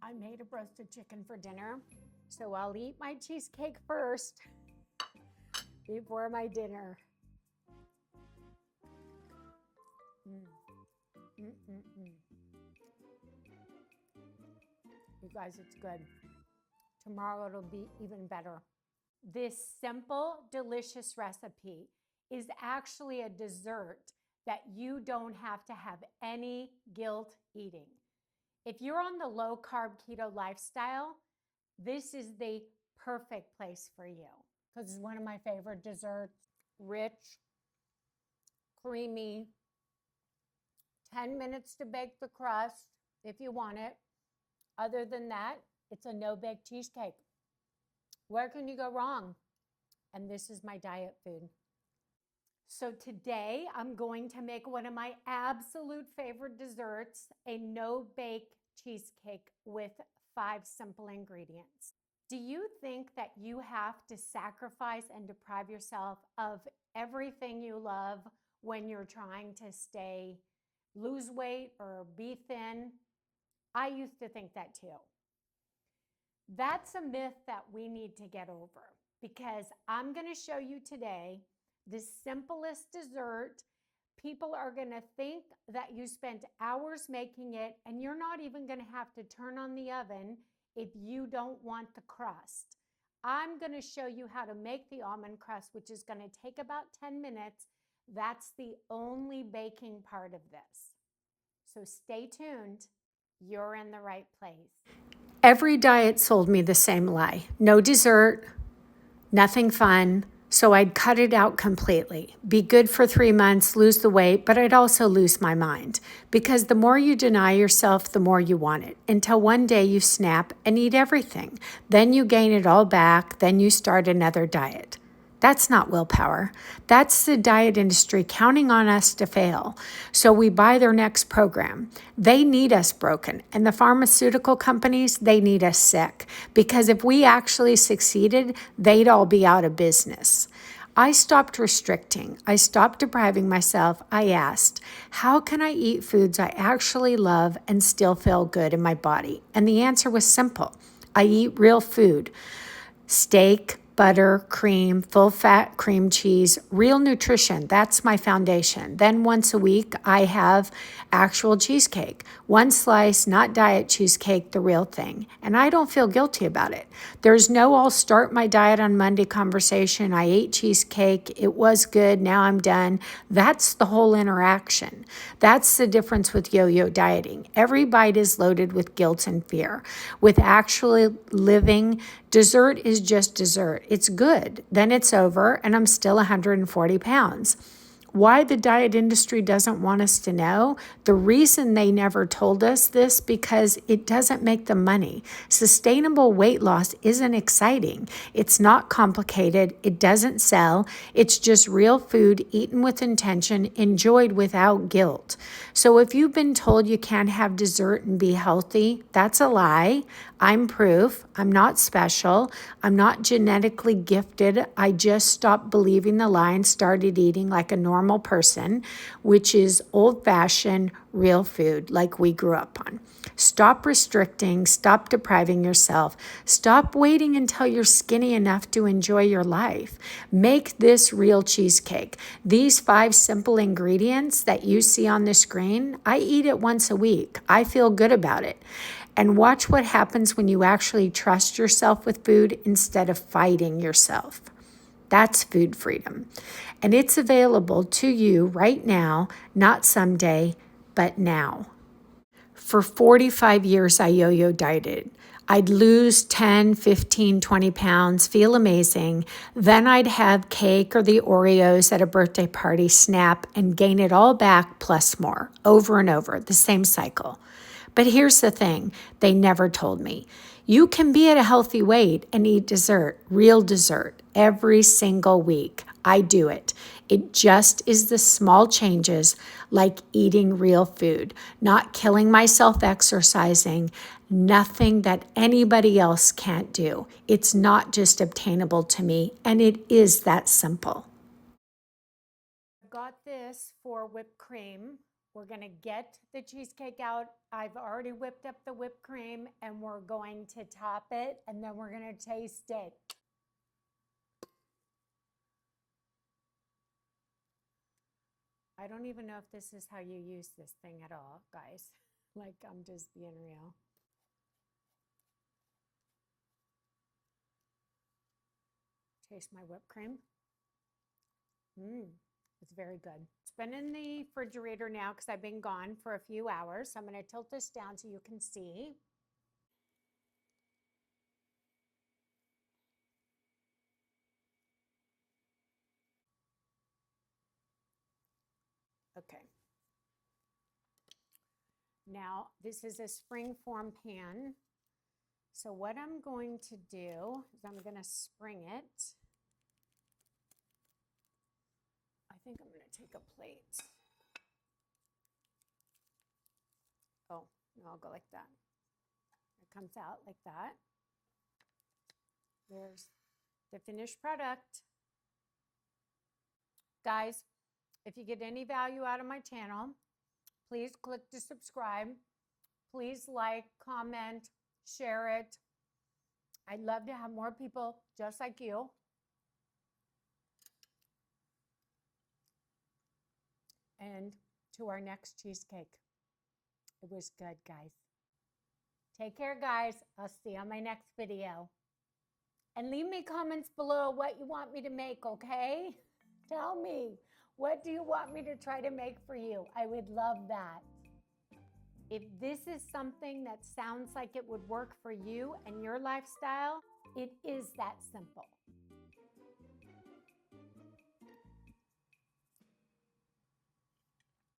I made a roasted chicken for dinner, so I'll eat my cheesecake first before my dinner. Mm, mm, mm, mm. You guys, it's good. Tomorrow it'll be even better. This simple, delicious recipe is actually a dessert that you don't have to have any guilt eating. If you're on the low carb keto lifestyle, this is the perfect place for you because it's one of my favorite desserts. Rich, creamy, 10 minutes to bake the crust if you want it. Other than that, it's a no-bake cheesecake. Where can you go wrong? And this is my diet food. So today I'm going to make one of my absolute favorite desserts, a no-bake cheesecake with 5 simple ingredients. Do you think that you have to sacrifice and deprive yourself of everything you love when you're trying to lose weight or be thin? I used to think that too. That's a myth that we need to get over because I'm going to show you today the simplest dessert. People are going to think that you spent hours making it, and you're not even going to have to turn on the oven if you don't want the crust. I'm going to show you how to make the almond crust, which is going to take about 10 minutes. That's the only baking part of this. So stay tuned. You're in the right place. Every diet sold me the same lie. No dessert, nothing fun. So I'd cut it out completely. Be good for 3 months, lose the weight, but I'd also lose my mind. Because the more you deny yourself, the more you want it. Until one day you snap and eat everything. Then you gain it all back. Then you start another diet. That's not willpower. That's the diet industry counting on us to fail. So we buy their next program. They need us broken. And the pharmaceutical companies, they need us sick. Because if we actually succeeded, they'd all be out of business. I stopped restricting. I stopped depriving myself. I asked, how can I eat foods I actually love and still feel good in my body? And the answer was simple. I eat real food. Steak, butter, cream, full fat cream cheese, real nutrition. That's my foundation. Then once a week, I have actual cheesecake. One slice, not diet cheesecake, the real thing. And I don't feel guilty about it. There's no I'll start my diet on Monday conversation. I ate cheesecake. It was good. Now I'm done. That's the whole interaction. That's the difference with yo-yo dieting. Every bite is loaded with guilt and fear. With actually living, dessert is just dessert. It's good. Then it's over, and I'm still 140 pounds. Why the diet industry doesn't want us to know? The reason they never told us this because it doesn't make them money. Sustainable weight loss isn't exciting. It's not complicated. It doesn't sell. It's just real food eaten with intention, enjoyed without guilt. So if you've been told you can't have dessert and be healthy, that's a lie. I'm proof. I'm not special. I'm not genetically gifted. I just stopped believing the lie and started eating like a normal person, which is old-fashioned, real food like we grew up on. Stop restricting. Stop depriving yourself. Stop waiting until you're skinny enough to enjoy your life. Make this real cheesecake. These 5 simple ingredients that you see on the screen, I eat it once a week. I feel good about it. And watch what happens when you actually trust yourself with food instead of fighting yourself. That's food freedom. And it's available to you right now, not someday, but now. For 45 years, I yo-yo dieted. I'd lose 10, 15, 20 pounds, feel amazing. Then I'd have cake or the Oreos at a birthday party, snap, and gain it all back plus more, over and over, the same cycle. But here's the thing, they never told me. You can be at a healthy weight and eat dessert, real dessert, every single week. I do it. It just is the small changes like eating real food, not killing myself exercising, nothing that anybody else can't do. It's not just obtainable to me, and it is that simple. Got this for whipped cream. We're going to get the cheesecake out. I've already whipped up the whipped cream and we're going to top it and then we're going to taste it. I don't even know if this is how you use this thing at all, guys. Like, I'm just being real. Taste my whipped cream. It's very good. It's been in the refrigerator now because I've been gone for a few hours. So I'm going to tilt this down so you can see. Okay. Now, this is a spring form pan. So what I'm going to do is I'm going to spring it. I think I'm going to take a plate. Oh, no, I'll go like that. It comes out like that. There's the finished product. Guys, if you get any value out of my channel, please click to subscribe. Please like, comment, share it. I'd love to have more people just like you. And to our next cheesecake. It was good, guys. Take care, guys. I'll see you on my next video. And leave me comments below what you want me to make, okay? Tell me, what do you want me to try to make for you? I would love that. If this is something that sounds like it would work for you and your lifestyle, it is that simple.